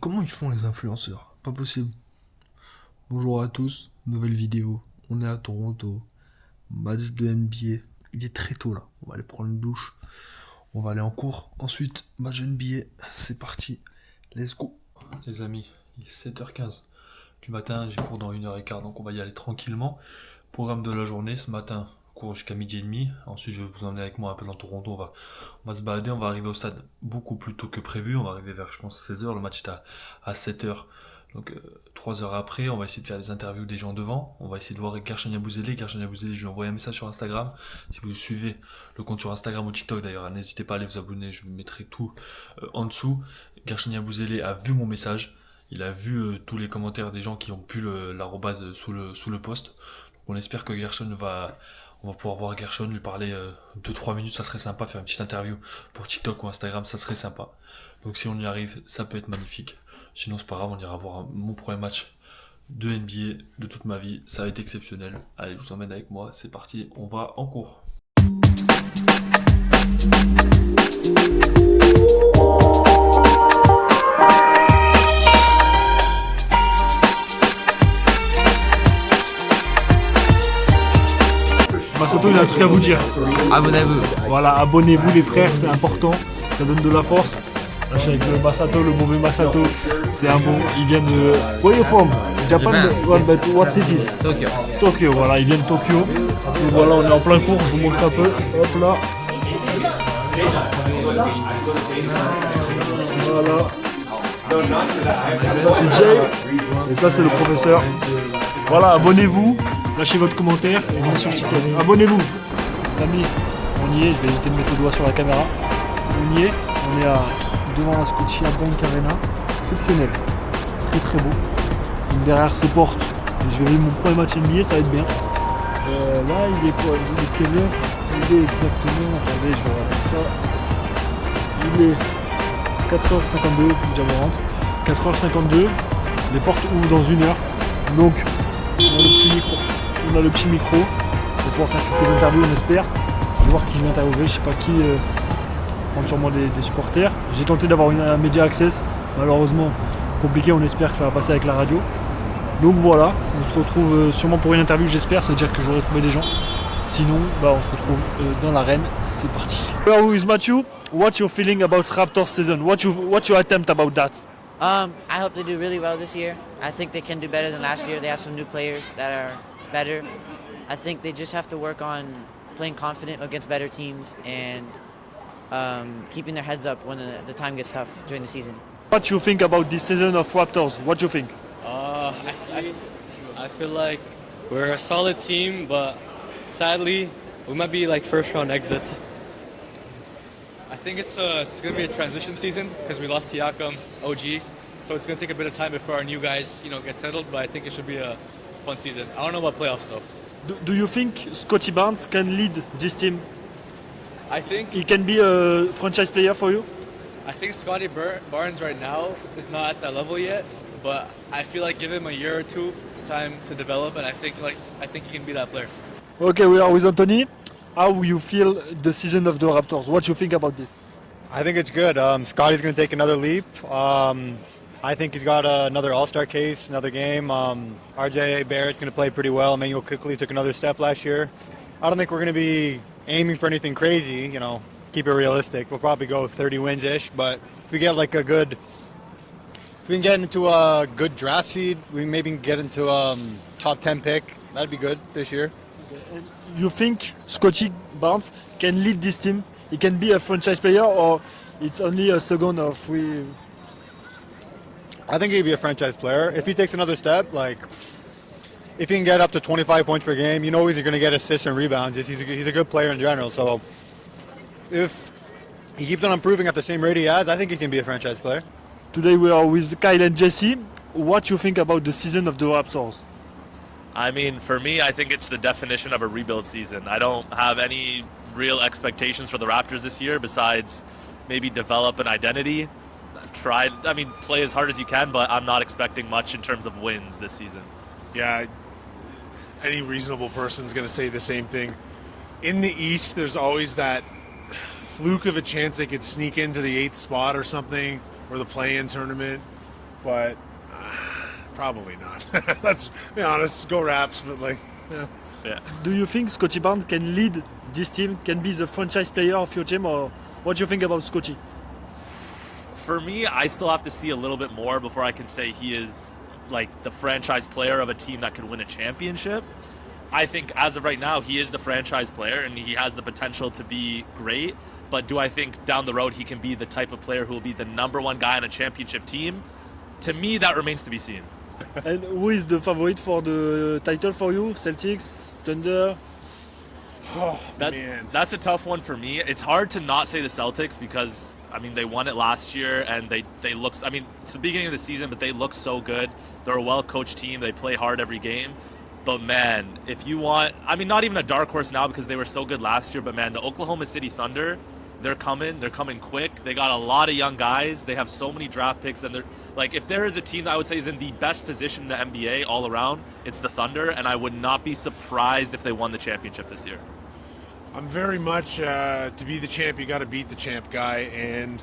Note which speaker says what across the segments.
Speaker 1: Comment ils font les influenceurs? Pas possible. Bonjour à tous, nouvelle vidéo. On est à Toronto. Match de NBA. Il est très tôt là. On va aller prendre une douche. On va aller en cours. Ensuite, match de NBA. C'est parti. Let's go. Les amis, il est 7h15 du matin. J'ai cours dans 1h15, donc on va y aller tranquillement. Programme de la journée ce matin. Cours jusqu'à midi et demi. Ensuite, je vais vous emmener avec moi un peu dans Toronto. On va se balader. On va arriver au stade beaucoup plus tôt que prévu. On va arriver vers, je pense, 16h. Le match est à 7h. Donc 3 heures après, on va essayer de faire des interviews des gens devant. On va essayer de voir Guerschon Yabusele. Guerschon Yabusele, je lui ai envoyé un message sur Instagram. Si vous suivez le compte sur Instagram ou TikTok d'ailleurs, n'hésitez pas à aller vous abonner. Je vous mettrai tout en dessous. Guerschon Yabusele a vu mon message. Il a vu tous les commentaires des gens qui ont pu l'arrobase sous le post. Donc on espère que on va pouvoir voir Guerschon, lui parler 2-3 minutes, ça serait sympa, faire une petite interview pour TikTok ou Instagram, ça serait sympa. Donc si on y arrive, ça peut être magnifique. Sinon c'est pas grave, on ira voir mon premier match de NBA de toute ma vie, ça va être exceptionnel. Allez, je vous emmène avec moi, c'est parti, on va en cours.
Speaker 2: Masato, il a un truc à vous dire.
Speaker 3: Abonnez-vous.
Speaker 2: Voilà, abonnez-vous les frères, c'est important, ça donne de la force. Là, je suis avec le Masato, le mauvais Masato, c'est un bon, il vient de... Where are you from? Japan? But what city?
Speaker 3: Tokyo.
Speaker 2: Tokyo, voilà, il vient de Tokyo. Donc voilà, on est en plein cours, je vous montre un peu. Hop là. Voilà. C'est Jay, et ça c'est le professeur. Voilà, abonnez-vous, lâchez votre commentaire et venez sur TikTok. Abonnez-vous, les amis, on y est, je vais éviter de mettre le doigt sur la caméra. On y est, on est devant la Scotia Bank Arena, exceptionnel, très très beau. Donc derrière ces portes, je vais vivre mon premier match NBA, ça va être bien. Là, il est quoi? Il est quelle heure? Il est exactement, attendez, je vais regarder ça. Il est 4h52, Jamorant. 4h52, les portes ouvrent dans 1 heure. Donc, on a le petit micro. On va pouvoir faire quelques interviews, on espère. Je vais voir qui je vais interviewer, je sais pas qui. Prendre sûrement des supporters. J'ai tenté d'avoir un media access, malheureusement compliqué, on espère que ça va passer avec la radio. Donc voilà, on se retrouve sûrement pour une interview, j'espère, ça veut dire que j'aurai trouvé des gens. Sinon, on se retrouve dans l'arène, c'est parti. Who is Matthew? What's your feeling about Raptors season? What's your attempt about that?
Speaker 4: I hope they do really well this year. I think they can do better than last year. They have some new players that are better. I think they just have to work on playing confident against better teams and keeping their heads up when the time gets tough during the season.
Speaker 2: What do you think about this season of Raptors? What do you think?
Speaker 5: I feel like we're a solid team, but sadly, we might be like first round exits.
Speaker 6: I think it's going to be a transition season because we lost Siakam, OG, so it's going to take a bit of time before our new guys, get settled. But I think it should be a fun season. I don't know about playoffs though.
Speaker 2: Do you think Scotty Barnes can lead this team?
Speaker 6: I think
Speaker 2: He can be a franchise player for you?
Speaker 6: I think Scotty Barnes right now is not at that level yet, but I feel like give him a year or two time to develop, and I think he can be that player.
Speaker 2: Okay, we are with Anthony. How you feel the season of the Raptors? What do you think about this?
Speaker 7: I think it's good. Scotty's going to take another leap. I think he's got another All-Star case, another game. RJ Barrett's going to play pretty well. Emmanuel quickly took another step last year. I don't think we're going to be aiming for anything crazy, keep it realistic. We'll probably go 30 wins-ish, but if we get if we can get into a good draft seed, we maybe can get into top 10 pick. That'd be good this year.
Speaker 2: You think Scotty Barnes can lead this team? He can be a franchise player, or it's only a second or three?
Speaker 7: I think he'd be a franchise player. If he takes another step, if he can get up to 25 points per game, he's going to get assists and rebounds. He's a good player in general. So if he keeps on improving at the same rate he has, I think he can be a franchise player.
Speaker 2: Today we are with Kyle and Jesse. What do you think about the season of the Raptors?
Speaker 8: I mean, for me, I think it's the definition of a rebuild season. I don't have any real expectations for the Raptors this year besides maybe develop an identity. Play as hard as you can, but I'm not expecting much in terms of wins this season.
Speaker 9: Yeah, any reasonable person's going to say the same thing. In the East, there's always that fluke of a chance they could sneak into the 8th spot or something, or the play-in tournament. but probably not. Let's be honest. Go Raps, but like, yeah.
Speaker 8: Yeah.
Speaker 2: Do you think Scotty Barnes can lead this team, can be the franchise player of your team, or what do you think about Scotty?
Speaker 8: For me, I still have to see a little bit more before I can say he is like the franchise player of a team that could win a championship. I think as of right now, he is the franchise player and he has the potential to be great. But do I think down the road he can be the type of player who will be the #1 guy on a championship team? To me, that remains to be seen.
Speaker 2: And who is the favorite for the title for you? Celtics, Thunder?
Speaker 9: Oh man,
Speaker 8: That's a tough one for me. It's hard to not say the Celtics because, I mean, they won it last year and they look, I mean, it's the beginning of the season, but they look so good. They're a well-coached team. They play hard every game. But man, if you want, I mean, not even a dark horse now because they were so good last year, but man, the Oklahoma City Thunder, they're coming quick. They got a lot of young guys. They have so many draft picks, and they're like, if there is a team that I would say is in the best position in the NBA all around, it's the Thunder, and I would not be surprised if they won the championship this year.
Speaker 9: I'm very much to be the champ, you got to beat the champ guy, and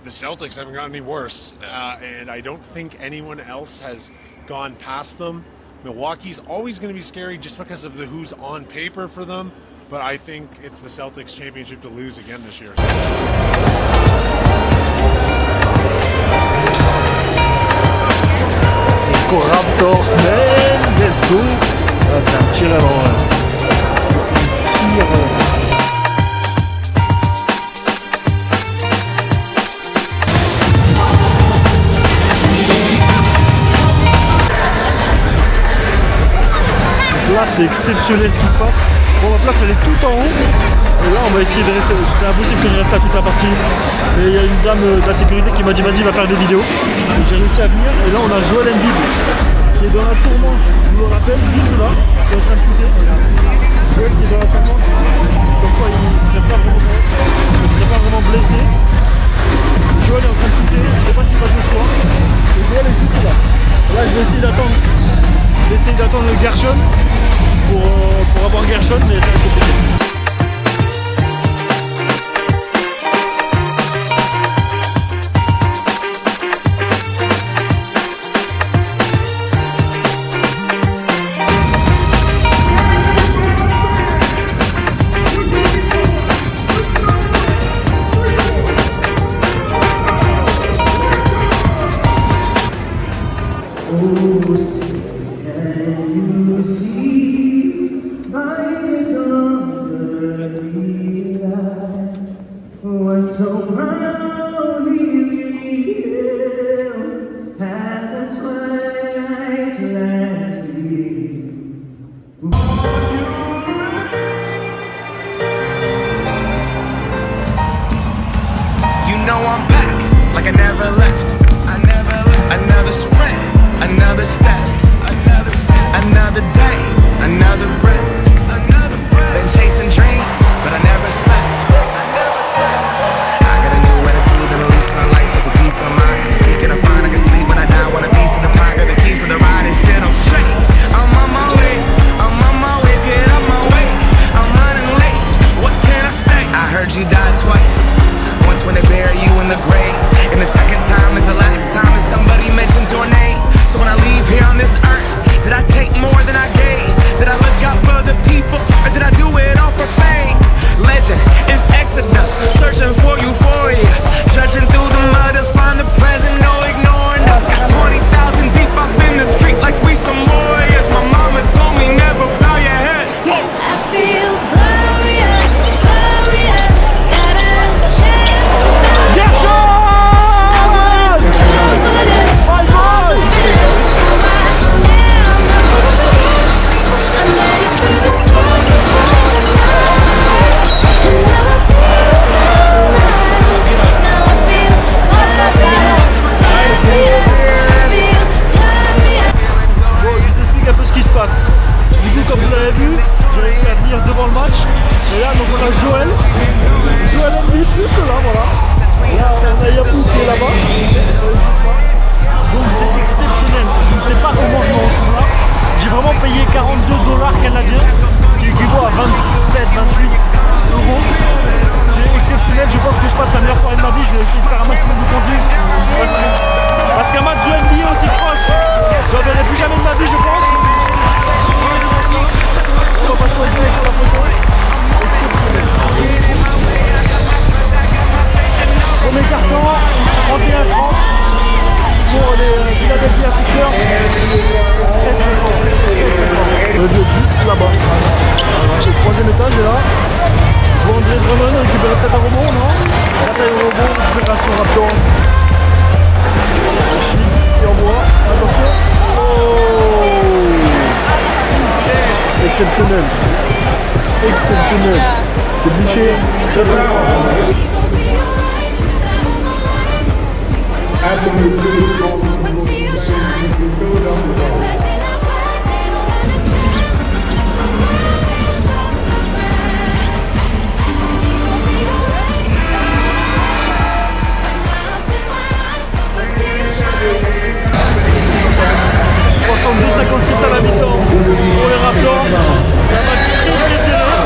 Speaker 9: the Celtics haven't gotten any worse, and I don't think anyone else has gone past them. Milwaukee's always going to be scary just because of the who's on paper for them, but I think it's the Celtics championship to lose again this year.
Speaker 2: Let's go Raptors, man! Let's go! Ah, c'est un tireur. Là, c'est exceptionnel ce qui se passe. Bon, la place elle est tout en haut. Et là, on va essayer de rester. C'est impossible que je reste là toute la partie. Mais il y a une dame de la sécurité qui m'a dit vas-y, va faire des vidéos. Et j'ai réussi à venir. Et là, on a Joel Embiid qui est dans la tourmente. Je vous le rappelle, juste là, qui est en train de shooter. Joel qui est dans la tourmente. Comme quoi, il ne serait pas vraiment blessé. Joel est en train de shooter. Je ne sais pas s'il va jouer ce soir. Et Joel est juste là. Là, je vais essayer d'attendre. Gershon pour avoir Gershon, mais ça va être compliqué.
Speaker 3: I'm back like I never left. Another sprint, another step.
Speaker 2: aurait dû être juste là-bas. Voilà, le troisième étage est là. Je vois André Drummond récupérer peut-être un rebond, non? La taille au rebond, récupération Raptor. Qui envoie, attention. Oh! Exceptionnel. Exceptionnel. C'est bouché. Très très fort. À la mi-temps pour les Raptors. C'est un match très très serré.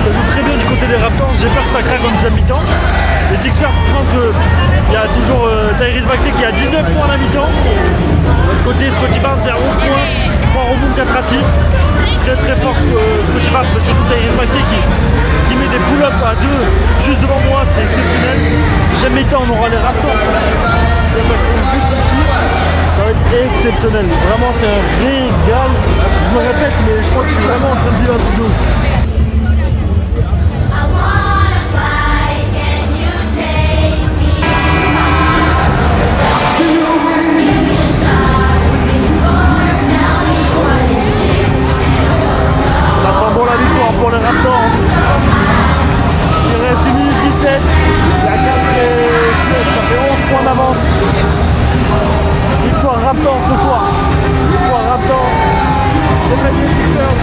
Speaker 2: Ça joue très bien du côté des Raptors. J'ai peur que ça craque en deuxième mi-temps. Les Sixers sentent qu'il y a toujours Tyrese Maxey qui a 19 points à la mi-temps. De l'autre côté, Scottie Barnes est à 11 points, 3 rebonds, 4 assists. Très très fort Scottie Barnes, mais surtout Tyrese Maxey qui met des pull-ups à 2 juste devant moi, c'est exceptionnel. Deuxième mi-temps, on aura les Raptors. Ça va être exceptionnel, vraiment c'est un régal. Je me répète, mais je crois que je suis vraiment en train de vivre un truc de ouf. Ça sent bon la victoire pour les Raptors. Il reste 1 minute 17, il y a 4 et 7, ça fait 11 points d'avance. Victoire Raptor ce soir. Victoire Raptor. Les Sixers.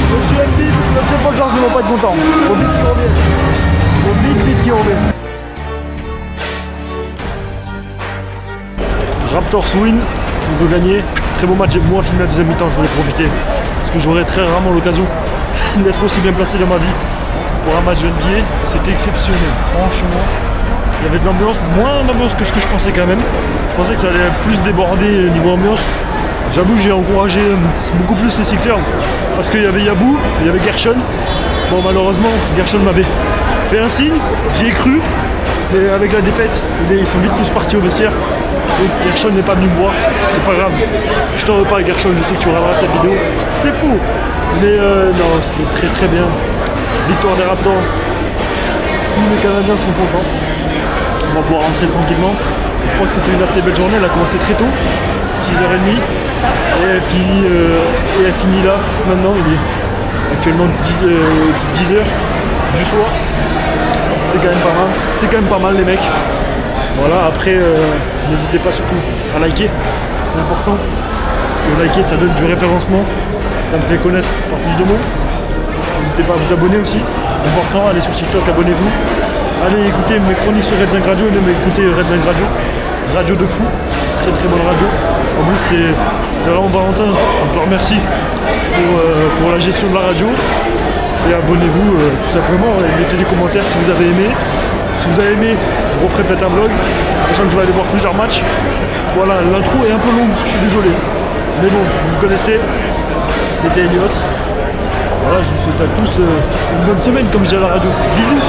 Speaker 2: Monsieur Embiid, Monsieur Paul George ne vont pas être contents. Faut vite qu'ils reviennent. Faut vite qu'ils reviennent. Raptors win. Ils ont gagné. Très beau match. J'ai moins filmé la deuxième mi-temps. Je voulais profiter. Parce que j'aurais très rarement l'occasion d'être aussi bien placé dans ma vie pour un match de NBA. C'était exceptionnel. Franchement. Il y avait de l'ambiance, moins d'ambiance que ce que je pensais quand même. Je pensais que ça allait plus déborder niveau ambiance. J'avoue que j'ai encouragé beaucoup plus les Sixers parce qu'il y avait Yabou, il y avait Gershon. Bon, malheureusement, Gershon m'avait fait un signe, j'y ai cru, mais avec la défaite, ils sont vite tous partis au vestiaire. Donc Gershon n'est pas venu me voir, c'est pas grave. Je t'en veux pas, Gershon, je sais que tu regarderas cette vidéo. C'est fou, mais non, c'était très très bien. Victoire des Raptors. Tous les Canadiens sont contents. On va pouvoir rentrer tranquillement. Je crois que c'était une assez belle journée, elle a commencé très tôt, 6h30, et elle finit là, maintenant, il est actuellement 10h du soir. C'est quand même pas mal les mecs. Voilà, après, n'hésitez pas surtout à liker, c'est important, parce que liker ça donne du référencement, ça me fait connaître par plus de monde. N'hésitez pas à vous abonner aussi, important, allez sur TikTok, abonnez-vous. Allez écouter mes chroniques sur Red Zinc Radio et même écouter Red Zinc Radio. Radio de fou, très très bonne radio. En plus c'est vraiment Valentin, je le remercie pour la gestion de la radio. Et abonnez-vous tout simplement, et mettez des commentaires si vous avez aimé. Si vous avez aimé, je referai peut-être un vlog, sachant que je vais aller voir plusieurs matchs. Voilà, l'intro est un peu longue, je suis désolé. Mais bon, vous me connaissez, c'était Elliot. Voilà, je vous souhaite à tous une bonne semaine comme je dis à la radio. Bisous.